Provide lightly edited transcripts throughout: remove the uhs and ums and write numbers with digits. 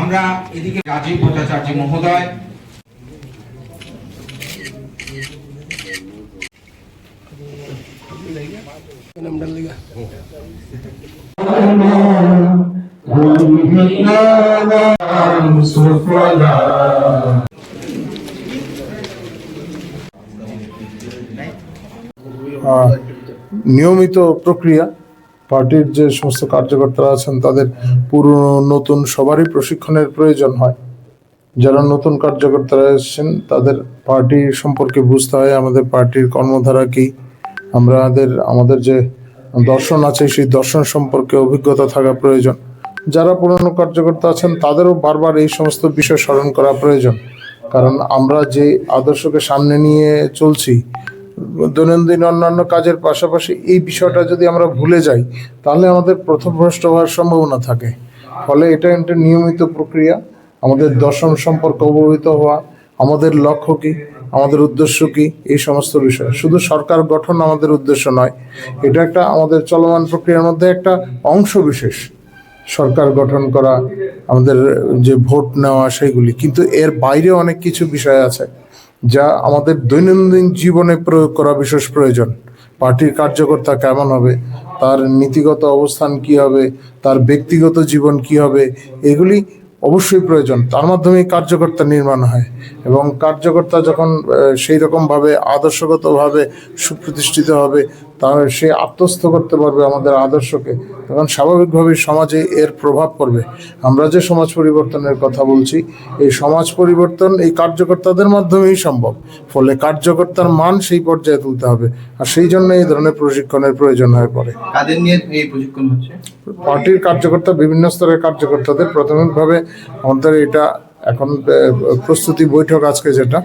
আমরা এদিকে রাজীব ভট্টাচার্য মহোদয় নিয়মিত প্রক্রিয়া পার্টির যে সমস্ত কার্যকর্তারা আছেন তাদের পুরনো নতুন সবারই প্রশিক্ষণের প্রয়োজন হয়। যারা নতুন কার্যকর্তারা এসেছেন তাদের পার্টি সম্পর্কে বুঝতে হয়, আমাদের পার্টির কর্মধারা কি, আমাদের যে দর্শন আছে সেই দর্শন সম্পর্কে অভিজ্ঞতা থাকা প্রয়োজন। যারা পুরনো কার্যকর্তা আছেন তাদেরও বারবার এই সমস্ত বিষয় স্মরণ করা প্রয়োজন, কারণ আমরা যে আদর্শকে সামনে নিয়ে চলছি দৈনন্দিন অন্যান্য কাজের পাশাপাশি এই বিষয়টা যদি আমরা ভুলে যাই তাহলে আমাদের পথভ্রষ্ট হওয়ার সম্ভাবনা থাকে। ফলে এটা একটা নিয়মিত প্রক্রিয়া, আমাদের দর্শন সম্পর্কে অবহিত হওয়া, আমাদের লক্ষ্য কী, আমাদের উদ্দেশ্য কী, এই সমস্ত বিষয়। শুধু সরকার গঠন আমাদের উদ্দেশ্য নয়, এটা একটা আমাদের চলমান প্রক্রিয়ার মধ্যে একটা অংশ বিশেষ। সরকার গঠন করা, আমাদের যে ভোট নেওয়া সেইগুলি, কিন্তু এর বাইরে অনেক কিছু বিষয় আছে যা আমাদের দৈনন্দিন জীবনে প্রয়োগ করা বিশেষ প্রয়োজন। পার্টির কার্যকর্তা কেমন হবে, তার নীতিগত অবস্থান কি হবে, তার ব্যক্তিগত জীবন কি হবে, এগুলি অবশ্যই প্রয়োজন। তার মাধ্যমেই কার্যকর্তা নির্মাণ হয় এবং কার্যকর্তা যখন সেই রকমভাবে আদর্শগতভাবে সুপ্রতিষ্ঠিত হবে, তার সে আত্মস্থ করতে পারবে আমাদের আদর্শকে, তখন স্বাভাবিকভাবেই সমাজে এর প্রভাব পড়বে। আমরা যে সমাজ পরিবর্তনের কথা বলছি, এই সমাজ পরিবর্তন এই কার্যকর্তাদের মাধ্যমেই সম্ভব। ফলে কার্যকর্তার মান সেই পর্যায়ে তুলতে হবে, আর সেই জন্য এই ধরনের প্রশিক্ষণের প্রয়োজন হয়ে পড়ে। কাদের নিয়ে এই প্রশিক্ষণ হচ্ছে? পার্টির কার্যকর্তা, বিভিন্ন স্তরের কার্যকর্তাদের প্রাথমিকভাবে আমাদের এটা এখন প্রস্তুতি বৈঠক আজকে যেটা,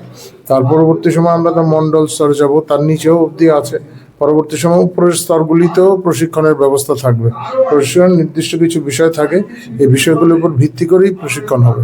তার পরবর্তী সময় আমরা তো মন্ডল স্তরে যাব, তার নিচেও অবধি আছে। পরবর্তী সময় উপরের স্তরগুলিতেও প্রশিক্ষণের ব্যবস্থা থাকবে। প্রশিক্ষণ নির্দিষ্ট কিছু বিষয় থাকে, এই বিষয়গুলির উপর ভিত্তি করেই প্রশিক্ষণ হবে।